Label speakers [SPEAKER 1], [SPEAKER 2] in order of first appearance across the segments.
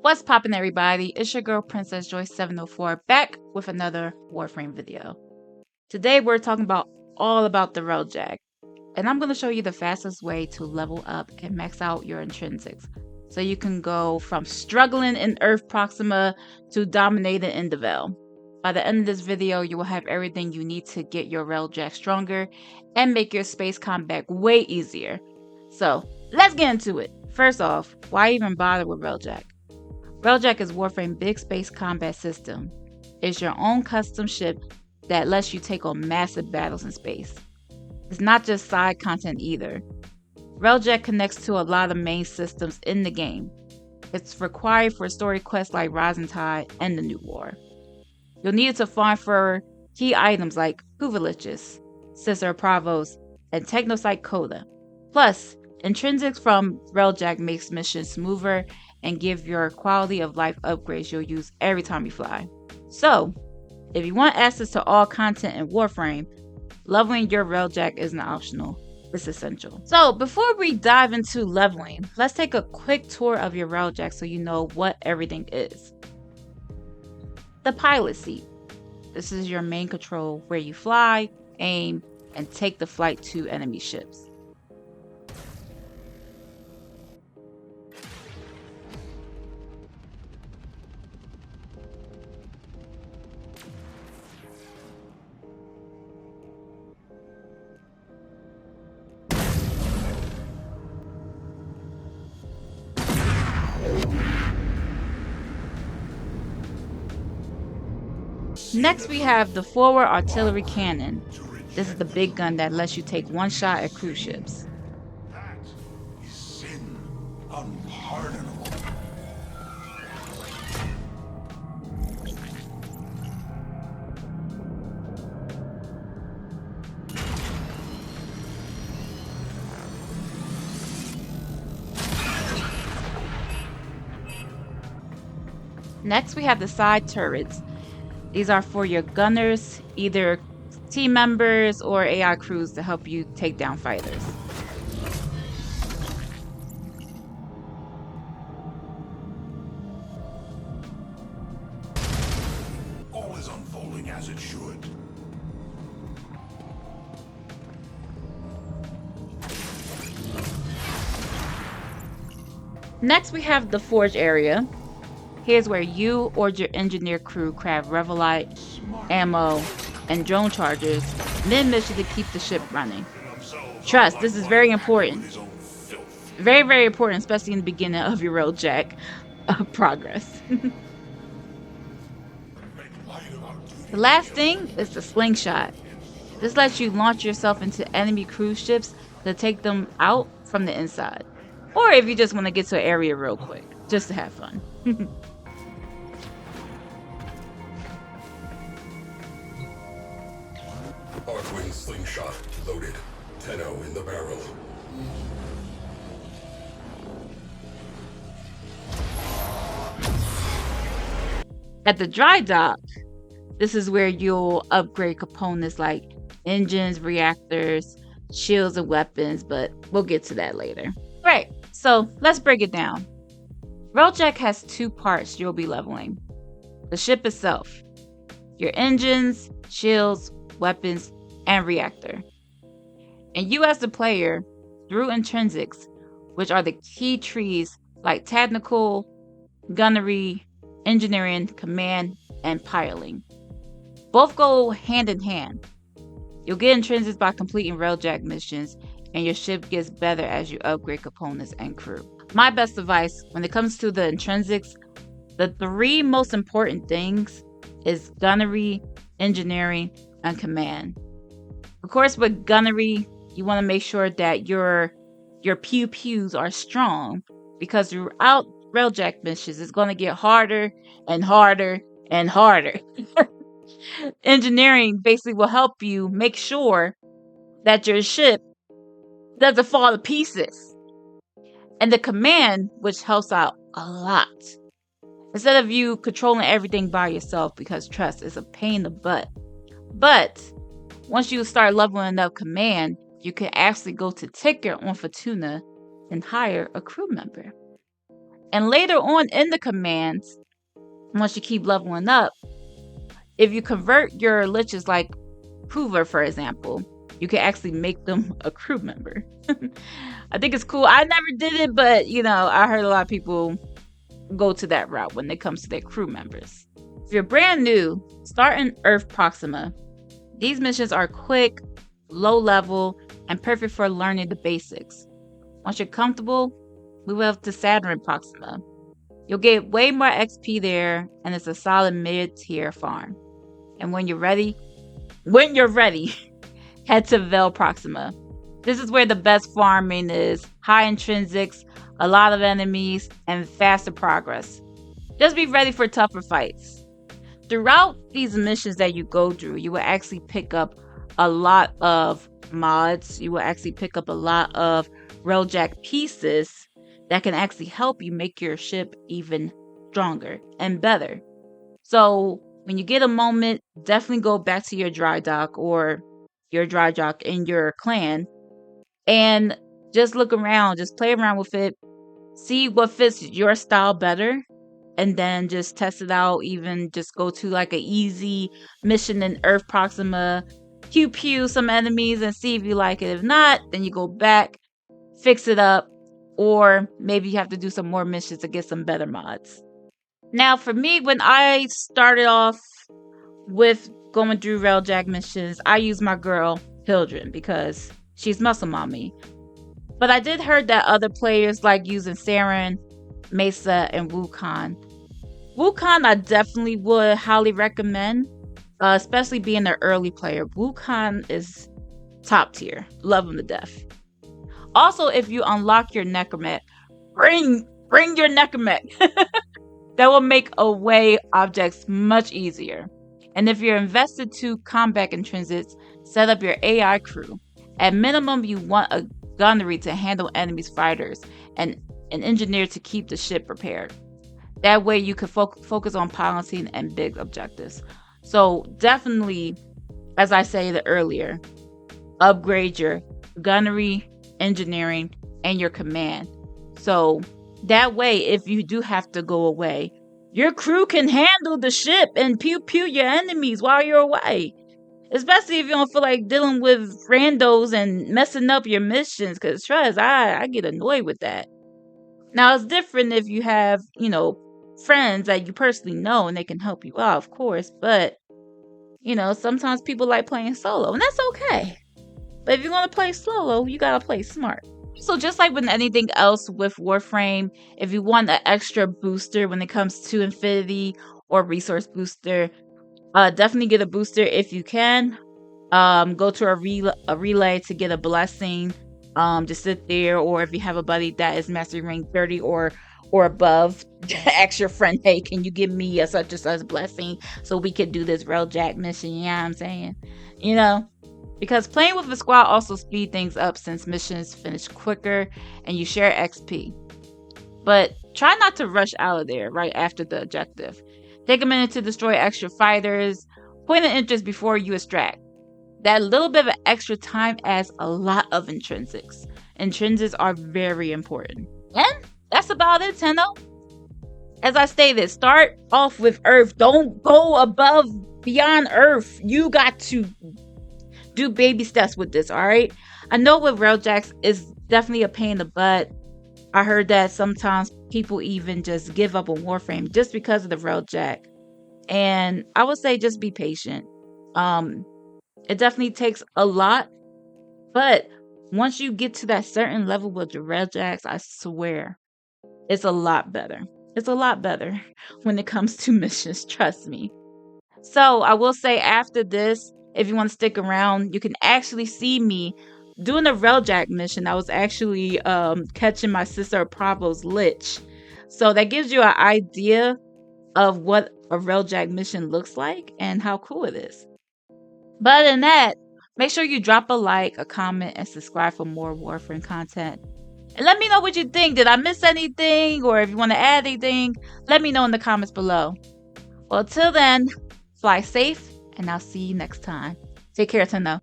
[SPEAKER 1] What's poppin', everybody? It's your girl Princess Joyce 704 back with another Warframe video. Today we're talking about all about the Railjack, and I'm going to show you the fastest way to level up and max out your intrinsics, so you can go from struggling in Earth Proxima to dominating in the Veil. By the end of this video, you will have everything you need to get your Railjack stronger and make your space combat way easier. So let's get into it. First off, why even bother with Railjack? Railjack is Warframe's big space combat system. It's your own custom ship that lets you take on massive battles in space. It's not just side content either. Railjack connects to a lot of main systems in the game. It's required for story quests like Rising Tide and the New War. You'll need it to farm for key items like privileges, Sister Pavos, and Technosite Coda. Plus, intrinsics from Railjack makes missions smoother and give your quality of life upgrades you'll use every time you fly. So, if you want access to all content in Warframe, leveling your Railjack isn't optional, it's essential. So, before we dive into leveling, let's take a quick tour of your Railjack so you know what everything is. The pilot seat. This is your main control where you fly, aim, and take the flight to enemy ships. Next, we have the forward artillery cannon. This is the big gun that lets you take one shot at cruise ships.
[SPEAKER 2] That is sin unpardonable.
[SPEAKER 1] Next, we have the side turrets. These are for your gunners, either team members or AI crews to help you take down fighters.
[SPEAKER 2] All is unfolding as it should.
[SPEAKER 1] Next, we have the forge area. Here's where you or your engineer crew craft Revelite, ammo, and drone chargers mid-mission to keep the ship running. Trust, this is very important. Very, very important, especially in the beginning of your Railjack progress. The last thing is the slingshot. This lets you launch yourself into enemy cruise ships to take them out from the inside. Or if you just want to get to an area real quick, just to have fun.
[SPEAKER 3] Archwing slingshot loaded. Tenno in the barrel.
[SPEAKER 1] At the dry dock, this is where you'll upgrade components like engines, reactors, shields, and weapons, but we'll get to that later. Right, so let's break it down. Railjack has two parts you'll be leveling. The ship itself, your engines, shields, weapons, and reactor. And you as the player, through intrinsics, which are the key trees like technical, gunnery, engineering, command, and piloting. Both go hand in hand. You'll get intrinsics by completing Railjack missions, and your ship gets better as you upgrade components and crew. My best advice when it comes to the intrinsics, the three most important things is gunnery, engineering, and command. Of course, with gunnery, you want to make sure that your pew-pews are strong, because throughout Railjack missions, it's going to get harder and harder and harder. Engineering basically will help you make sure that your ship doesn't fall to pieces. And the command, which helps out a lot. Instead of you controlling everything by yourself, because trust is a pain in the butt. But once you start leveling up command, you can actually go to ticker on Fortuna and hire a crew member. And later on in the commands, once you keep leveling up, if you convert your liches like Hoover, for example, you can actually make them a crew member. I think it's cool. I never did it, but you know, I heard a lot of people go to that route when it comes to their crew members. If you're brand new, start in Earth Proxima. These missions are quick, low level, and perfect for learning the basics. Once you're comfortable, move up to Saturn Proxima. You'll get way more XP there, and it's a solid mid-tier farm. And when you're ready, head to Vel Proxima. This is where the best farming is, high intrinsics, a lot of enemies, and faster progress. Just be ready for tougher fights. Throughout these missions that you go through, you will actually pick up a lot of mods. You will actually pick up a lot of Railjack pieces that can actually help you make your ship even stronger and better. So when you get a moment, definitely go back to your dry dock or your dry dock in your clan and just look around, just play around with it, see what fits your style better, and then just test it out. Even just go to like an easy mission in Earth Proxima, pew some enemies and see if you like it. If not, then you go back, fix it up, or maybe you have to do some more missions to get some better mods. Now for me, when I started off with going through Railjack missions, I used my girl Hildren because she's muscle mommy. But I did heard that other players like using Saren, Mesa, and Wukong. Wukong I definitely would highly recommend, especially being an early player. Wukong is top tier. Love him to death. Also, if you unlock your Necramech, bring your Necramech. That will make away objects much easier. And if you're invested to combat intrinsics, set up your AI crew. At minimum, you want a gunnery to handle enemies' fighters and an engineer to keep the ship prepared. That way you can focus on piloting and big objectives. So definitely, as I said earlier, upgrade your gunnery, engineering, and your command. So that way, if you do have to go away, your crew can handle the ship and pew your enemies while you're away. Especially if you don't feel like dealing with randos and messing up your missions, because trust, I get annoyed with that. Now, it's different if you have, friends that you personally know and they can help you out, of course, but, sometimes people like playing solo, and that's okay. But if you want to play solo, you gotta play smart. So just like with anything else with Warframe, if you want an extra booster when it comes to Infinity or resource booster, definitely get a booster if you can. Go to a relay to get a blessing. Just sit there, or if you have a buddy that is mastery rank 30 or above, ask your friend, hey, can you give me a such and such blessing so we could do this Railjack mission? You know what I'm saying? Because playing with a squad also speed things up since missions finish quicker and you share XP. But try not to rush out of there right after the objective. Take a minute to destroy extra fighters. Point of interest before you extract. That little bit of extra time adds a lot of intrinsics. Intrinsics are very important. And that's about it, Tenno. As I stated, start off with Earth. Don't go above, beyond Earth. You got to do baby steps with this, alright? I know with Railjacks, it's definitely a pain in the butt. I heard that sometimes people even just give up on Warframe just because of the Railjack. And I would say just be patient. It definitely takes a lot, but once you get to that certain level with the Railjacks, I swear, it's a lot better. It's a lot better when it comes to missions, trust me. So I will say after this, if you want to stick around, you can actually see me doing a Railjack mission. I was actually catching my sister Pavos Linch. So that gives you an idea of what a Railjack mission looks like and how cool it is. But other than that, make sure you drop a like, a comment, and subscribe for more Warframe content. And let me know what you think. Did I miss anything? Or if you want to add anything, let me know in the comments below. Well, till then, fly safe. And I'll see you next time. Take care, Tenno.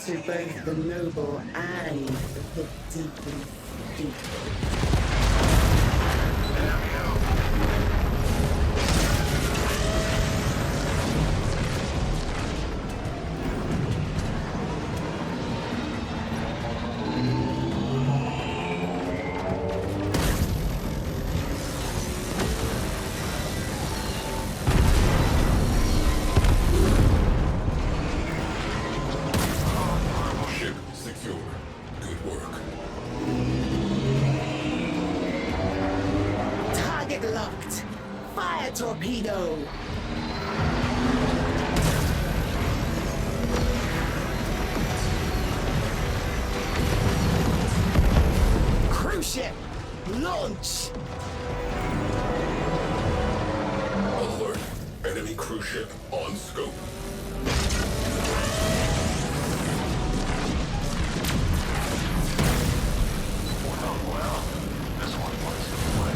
[SPEAKER 4] to both the noble and the deeply deep.
[SPEAKER 3] Ship secure. Good work.
[SPEAKER 4] Target locked. Fire torpedo. Cruise ship. Launch.
[SPEAKER 3] Alert. Enemy cruise ship on scope.
[SPEAKER 2] Well, this one wants to play.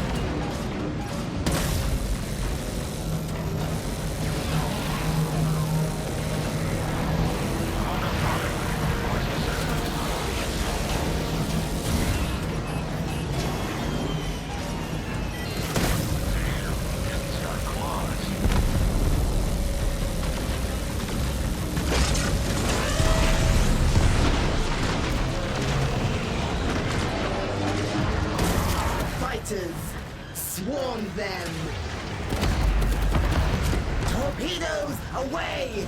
[SPEAKER 2] It's got claws.
[SPEAKER 4] Fighters, swarm them! Torpedoes away!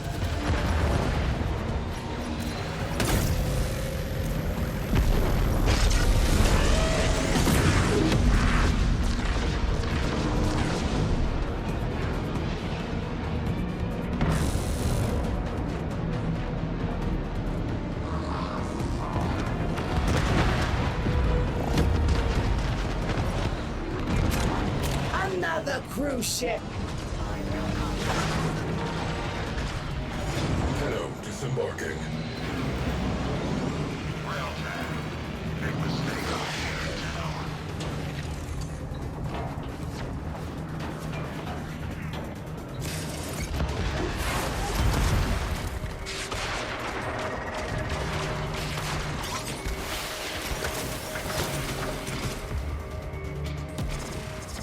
[SPEAKER 4] Another cruise ship!
[SPEAKER 3] Tenno disembarking.
[SPEAKER 2] Railjack. Big mistake on here, Tenno.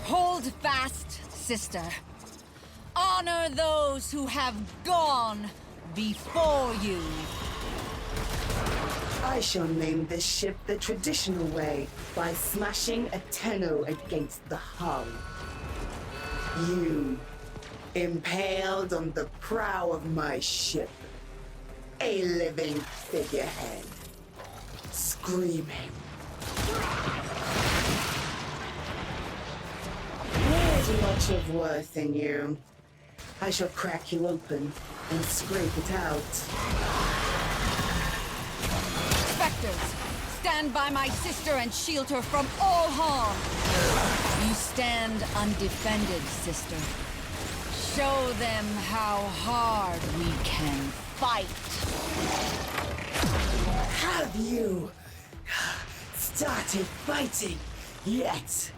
[SPEAKER 5] Hold fast, sister. Honor those who have gone before you.
[SPEAKER 4] I shall name this ship the traditional way by smashing a Tenno against the hull. You, impaled on the prow of my ship, a living figurehead, screaming. There's much of worth in you. I shall crack you open and scrape it out.
[SPEAKER 5] Spectres, stand by my sister and shield her from all harm. You stand undefended, sister. Show them how hard we can fight.
[SPEAKER 4] Have you started fighting yet?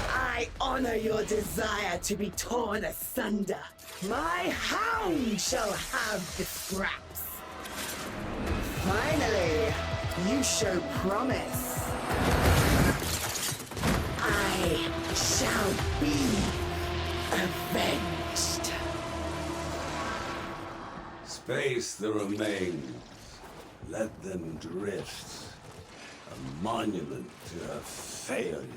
[SPEAKER 4] I honor your desire to be torn asunder. My hound shall have the scraps. Finally, you show promise. I shall be avenged.
[SPEAKER 6] Space the remains. Let them drift. A monument to her failure.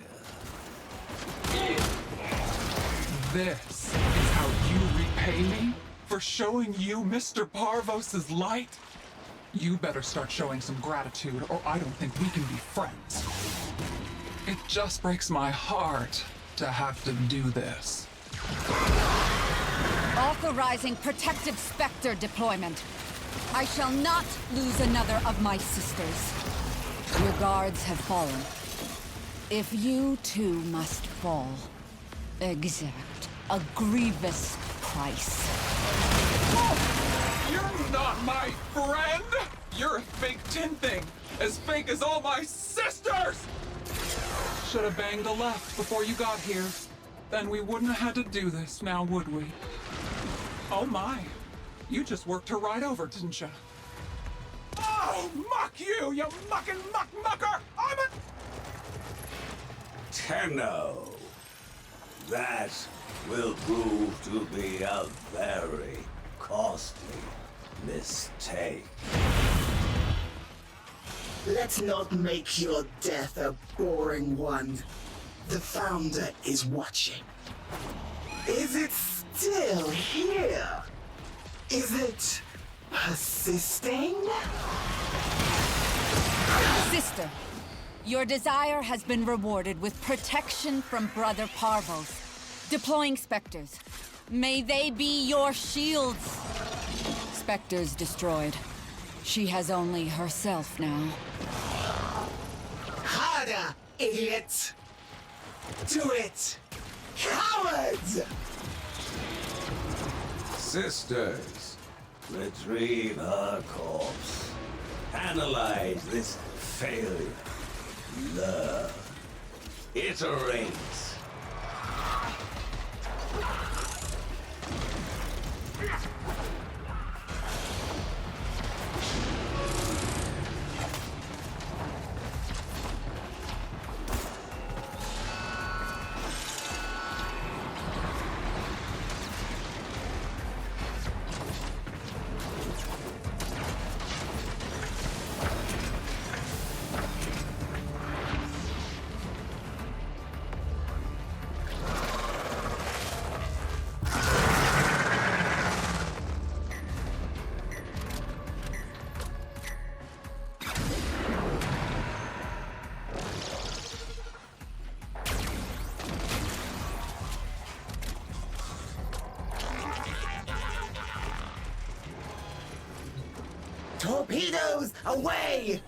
[SPEAKER 7] This is how you repay me for showing you Mr. Pavos' light? You better start showing some gratitude, or I don't think we can be friends. It just breaks my heart to have to do this.
[SPEAKER 5] Authorizing protective Spectre deployment. I shall not lose another of my sisters. Your guards have fallen. If you too must fall, exact a grievous price.
[SPEAKER 7] Oh, you're not my friend! You're a fake tin thing, as fake as all my sisters! Should have banged a left before you got here. Then we wouldn't have had to do this now, would we? Oh my, you just worked her right over, didn't you? Oh, muck you, you mucking mucker! I'm a...
[SPEAKER 6] Tenno. That will prove to be a very costly mistake.
[SPEAKER 4] Let's not make your death a boring one. The Founder is watching. Is it still here? Is it persisting?
[SPEAKER 5] Sister, your desire has been rewarded with protection from Brother Pavos. Deploying specters. May they be your shields. Specters destroyed. She has only herself now.
[SPEAKER 4] Harder, idiot! Do it! Cowards!
[SPEAKER 6] Sisters, retrieve her corpse. Analyze this failure. Learn. Iterate.
[SPEAKER 4] Torpedoes away!